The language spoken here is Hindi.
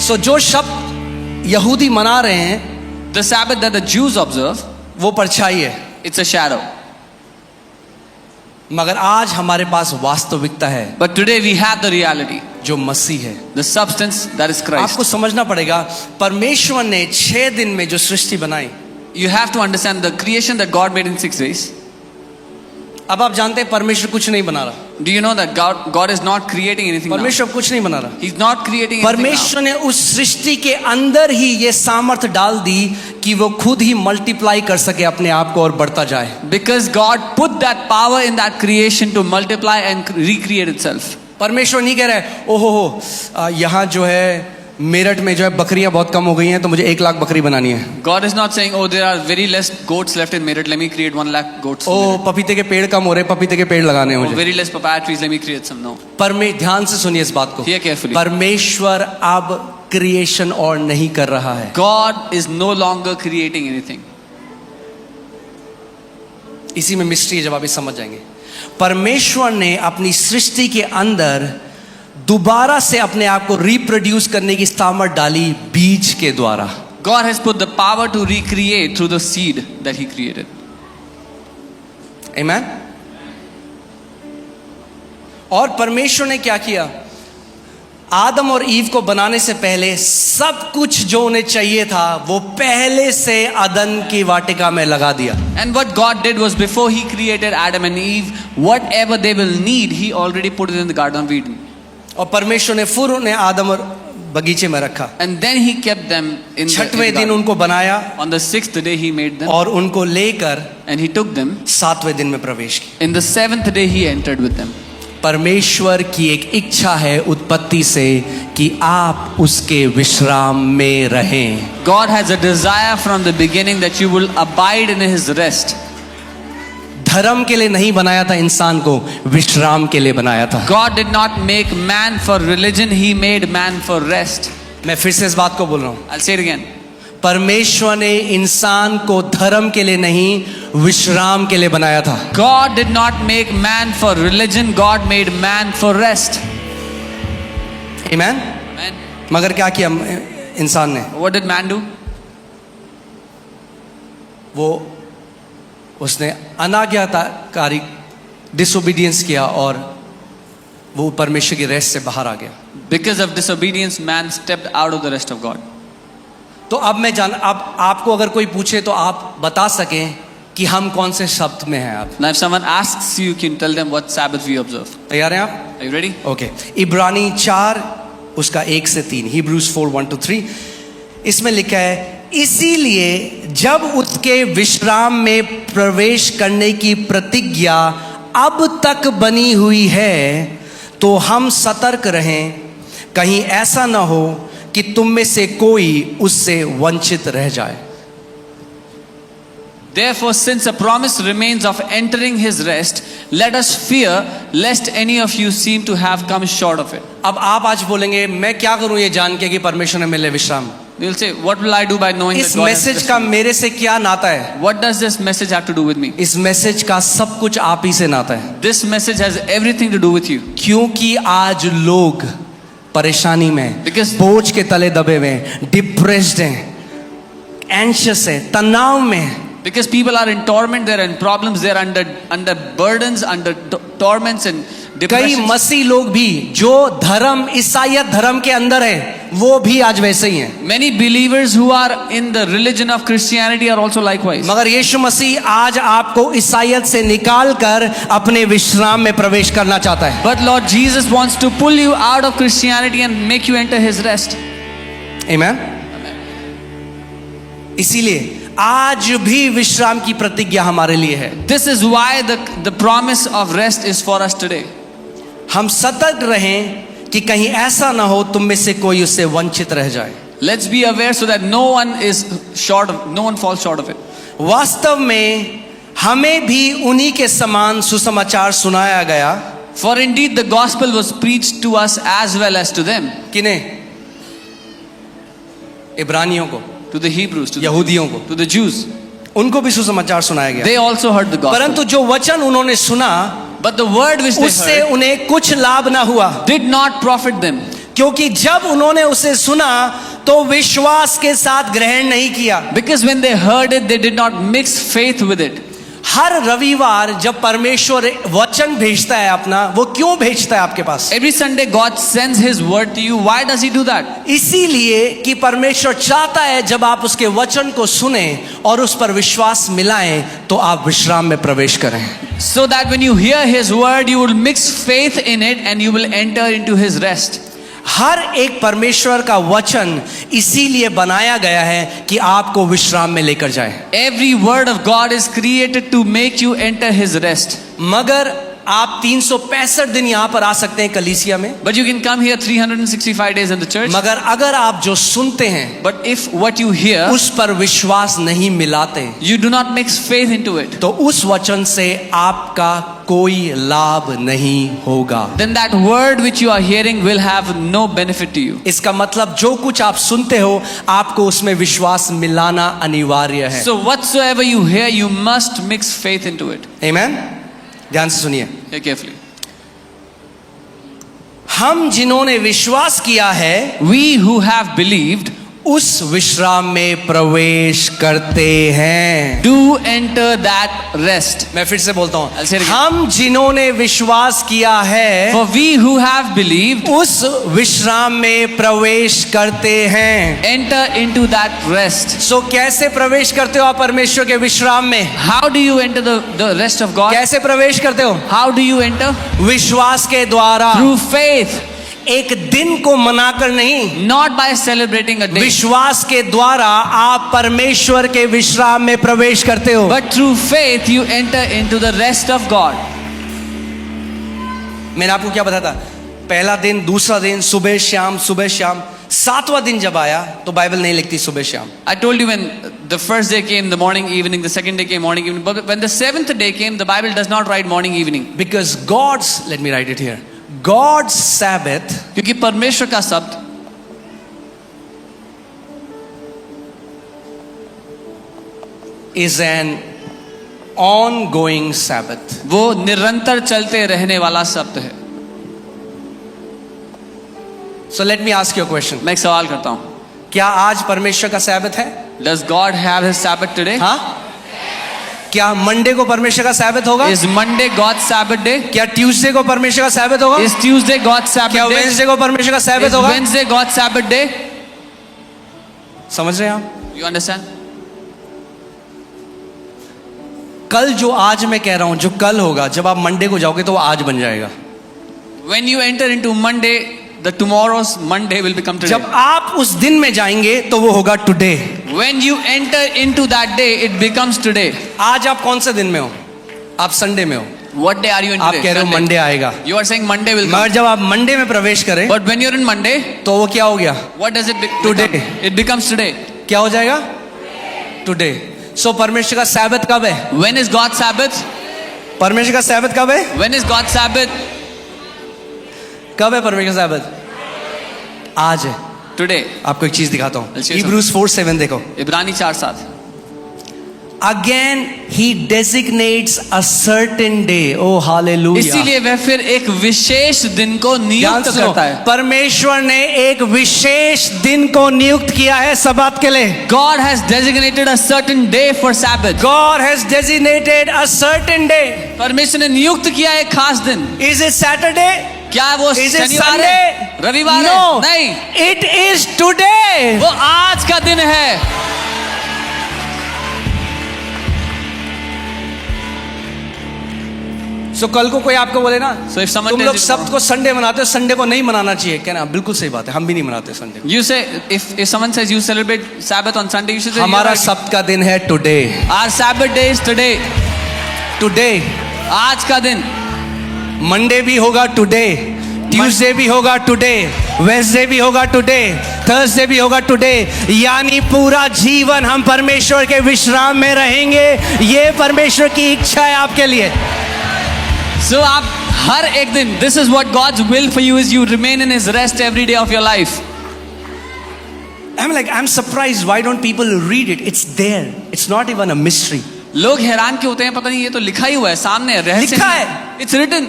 सो जो शब्द यहूदी मना रहे हैं, The Sabbath that the Jews observe, वो परछाई है, it's a shadow. मगर आज हमारे पास वास्तविकता है But today we have the reality, जो मसीह है। the substance that is Christ. आपको समझना पड़ेगा, परमेश्वर ने 6 दिन में जो सृष्टि बनाई, You have to understand the creation that God made in 6 days. अब आप जानते हैं परमेश्वर कुछ नहीं बना रहा, Do you know that God is not creating anything now? परमेश्वर कुछ नहीं बना रहा। He's not creating anything now. परमेश्वर ने उस सृष्टि के अंदर ही ये सामर्थ डाल दी कि वो खुद ही मल्टीप्लाई कर सके अपने आप को और बढ़ता जाए। Because God put that power in that creation to multiply and recreate itself. परमेश्वर नहीं कह रहा है ओहो यहाँ जो है मेरठ में जो है बकरियां बहुत कम हो गई हैं तो मुझे 1 लाख बकरी बनानी है। God is not saying, oh, there are very less goats left in Meerut, let me create 1 lakh goats. ओ पपीते के पेड़ कम हो रहे, पपीते के पेड़ लगाने हैं Oh, मुझे। very less papaya trees, let me create some. No. ध्यान से सुनिए इस बात को। Hear carefully. परमेश्वर अब क्रिएशन और नहीं कर रहा है। God is no longer creating anything. इसी में मिस्ट्री है, जब आप इस समझ जाएंगे। परमेश्वर ने अपनी सृष्टि के अंदर दोबारा से अपने आप को रिप्रोड्यूस करने की सामर्थ डाली बीज के द्वारा। God has put the power to recreate through the seed that He created. Amen? और परमेश्वर ने क्या किया? आदम और ईव को बनाने से पहले सब कुछ जो उन्हें चाहिए था वो पहले से अदन की वाटिका में लगा दिया। And what God did was, before He created Adam and Eve, whatever they will need, He already put it in the Garden of Eden. और परमेश्वर ने फिर उन्हें आदम और बगीचे में रखा। And then He kept them in the 6वें दिन garden. उनको बनाया On the 6th day He made them, और उनको लेकर and He took them. 7वें दिन में प्रवेश किया। In the 7th day He entered with them. परमेश्वर की एक इच्छा है उत्पत्ति से कि आप उसके विश्राम में रहें। God has a desire from the beginning that you will abide in His rest. धर्म के लिए नहीं बनाया था इंसान को, विश्राम के लिए बनाया था। God did not make man for religion, He made man for rest. मैं फिर से इस बात को बोल रहा हूँ, I'll say it again. परमेश्वर ने इंसान को धर्म के लिए नहीं, विश्राम के लिए बनाया था। God did not make man for religion, God made man for rest. आमीन। Amen. मगर क्या किया इंसान ने? What did man do? उसने अनाज्ञाकारी डिसोबीडियंस किया और वो परमेश्वर की रेस्ट से बाहर आ गया। Because of disobedience, man stepped out of the rest of God. तो अब आपको अगर कोई पूछे तो आप बता सकें कि हम कौन से शब्द में हैं आप। Now if someone asks you, can tell them what Sabbath we observe. तैयार हैं आप? Are you ready? ओके। इब्रानी 4 उसका 1 से 3, Hebrews 4:1-3, इसमें लिखा है इसीलिए जब उसके विश्राम में प्रवेश करने की प्रतिज्ञा अब तक बनी हुई है तो हम सतर्क रहें, कहीं ऐसा ना हो कि तुम में से कोई उससे वंचित रह जाए। Therefore, since a promise remains of entering His rest, let us fear lest any of you seem to have come short of it. अब आप आज बोलेंगे मैं क्या करूं ये जान के कि परमेश्वर ने मिले विश्राम। You will say, what will I do by knowing इस that God has message rested का me? मेरे से क्या नाता है? What does this message have to do with me? इस मैसेज का सब कुछ आप ही से नाता है, This message has everything to do with you. क्योंकि आज लोग परेशानी में, Because- बोझ के तले दबे हुए हैं, डिप्रेस्ड हैं, एंशियस है, तनाव में हैं। Because people are in torment, they're in problems, they're under burdens, under torments and कई depression. मसीह लोग भी जो धर्म ईसाईयत धर्म के अंदर है वो भी आज वैसे ही हैं। Many believers who are in the religion of Christianity are also likewise. मगर यीशु मसीह आज आपको ईसाईयत से निकाल कर अपने विश्राम में प्रवेश करना चाहता है। But Lord Jesus wants to pull you out of Christianity and make you enter His rest. आमीन। इसीलिए आज भी विश्राम की प्रतिज्ञा हमारे लिए है। This is why the promise of rest is for us today. हम सतर्क रहें कि कहीं ऐसा ना हो तुम में से कोई उससे वंचित रह जाए। Let's be aware so that no one falls short of it. वास्तव में हमें भी उन्हीं के समान सुसमाचार सुनाया गया। For indeed the gospel was preached to us as well as to them. किन्हें? इब्रानियों को, To the Hebrews, यहूदियों को, to the Jews. उनको भी सुसमाचार सुनाया गया। They also heard the gospel. परंतु जो वचन उन्होंने सुना But the word which they उससे heard उन्हें कुछ लाभ ना हुआ, did not profit them. क्योंकि जब उन्होंने उसे सुना तो विश्वास के साथ ग्रहण नहीं किया। Because when they heard it, they did not mix faith with it. हर रविवार जब परमेश्वर वचन भेजता है अपना, वो क्यों भेजता है आपके पास? Every Sunday, God sends His word to you. Why does He do that? इसीलिए कि परमेश्वर चाहता है जब आप उसके वचन को सुने और उस पर विश्वास मिलाएं तो आप विश्राम में प्रवेश करें। So that when you hear His word, you will mix faith in it and you will enter into His rest. हर एक परमेश्वर का वचन इसीलिए बनाया गया है कि आपको विश्राम में लेकर जाए। Every word of God is created to make you enter His rest. मगर आप 365 दिन यहाँ पर आ सकते हैं कलीसिया में, But you can come here 365 days in the church. मगर अगर आप जो सुनते हैं But if what you hear, उस पर विश्वास नहीं मिलाते you do not mix faith into it, तो उस वचन से आपका कोई लाभ नहीं होगा। then that word which you are hearing will have no benefit to you. इसका मतलब जो कुछ आप सुनते हो आपको उसमें विश्वास मिलाना अनिवार्य है। So whatsoever you hear, you must mix faith into it. आमेन। ध्यान से सुनिए, Hear carefully. हम जिन्होंने विश्वास किया है We who have believed उस विश्राम में प्रवेश करते हैं। do enter that rest. मैं फिर से बोलता I'll say it हूं, again. हम जिन्होंने विश्वास किया है For we who have believed उस विश्राम में प्रवेश करते हैं। enter into that rest. सो कैसे प्रवेश करते हो आप परमेश्वर के विश्राम में? How do you enter the rest of God? कैसे प्रवेश करते हो? How do you enter? विश्वास के द्वारा, Through faith, एक दिन को मनाकर नहीं, not by celebrating a day, विश्वास के द्वारा आप परमेश्वर के विश्राम में प्रवेश करते हो। but through faith you enter into the rest of God. मैंने आपको क्या बताया था? पहला दिन, दूसरा दिन, सुबह शाम, सुबह शाम। सातवां दिन जब आया तो बाइबल नहीं लिखती सुबह शाम। I told you when the first day came, the morning, evening, the second day came, morning, evening. But when the seventh day came, the Bible does not write morning, evening. Because God's, let me write it here, God's Sabbath क्योंकि परमेश्वर का शब्द is an ongoing Sabbath. वो निरंतर चलते रहने वाला शब्द है। So let me ask you a question. मैं एक सवाल करता हूँ, क्या आज परमेश्वर का सैबत है? Does God have His Sabbath today? हाँ? क्या मंडे को परमेश्वर का सैबत होगा? Is Monday God's Sabbath day? क्या ट्यूसडे को परमेश्वर का सैबत होगा? Is Tuesday God's क्या Sabbath day? वेडनेसडे को परमेश्वर का Is सैबत होगा? Wednesday God's Sabbath day? समझ रहे हैं आप? You understand? कल जो आज मैं कह रहा हूं, जो कल होगा, जब आप मंडे को जाओगे तो वो आज बन जाएगा। When you enter into Monday, the tomorrow's Monday will become today. जब आप उस दिन में जाएंगे तो वो होगा today. When you enter into that day, it becomes today. आज आप कौन से दिन में हो? आप संडे में हो। What day are you in आप today? कह रहे हो Sunday. मंडे आएगा, You are saying Monday will come. मगर जब आप मंडे में प्रवेश करें But when you're in Monday, तो वो क्या हो गया? what does it Today. become? It becomes today. क्या हो जाएगा? टुडे। सो परमेश्वर का सैबत कब है? When is God's Sabbath? परमेश्वर का सैबत कब है? When is God's Sabbath? कब है परमेश्वर का सैबत? आज है। Today. आपको एक चीज दिखाता हूँ, I'll show you Hebrews 4:7 देखो। इब्रानी 4:7. Again he designates a certain day. Oh hallelujah. इसीलिए वह फिर एक विशेष दिन को ध्यान नियुक्त से सुनो, करता है। परमेश्वर ने एक विशेष दिन को नियुक्त किया है सब्बात के लिए। God has designated a certain day for Sabbath. God has designated a certain day. परमेश्वर ने नियुक्त किया एक खास दिन। Is it Saturday? क्या वो Is it शनिवार Sunday? है? रविवार No. है? नहीं, It is today. वो आज का दिन है। So कल को कोई आपको बोले ना, So if someone तुम tells लोग you सब्त को संडे मनाते हो, संडे को नहीं मनाना चाहिए। कहना बिल्कुल सही बात है, हम भी नहीं मनाते संडे को। You say if someone says you celebrate Sabbath on Sunday, you should say हमारा "You're right." सब्त का दिन है today. Our Sabbath day is today. Today आज का दिन। मंडे भी होगा टुडे, ट्यूसडे भी होगा टुडे, वेडनेसडे भी होगा टुडे, थर्सडे भी होगा टुडे। यानी पूरा जीवन हम परमेश्वर के विश्राम में रहेंगे। ये परमेश्वर की इच्छा है आपके लिए। So आप हर एक दिन, this is what God's will for you is you remain in His rest every day of your life. I'm surprised why don't people read it? It's there. It's not even a mystery. लोग हैरान क्यों होते हैं? पता नहीं, ये तो लिखा ही हुआ है, सामने है, रहस्य लिखा नहीं है। It's written.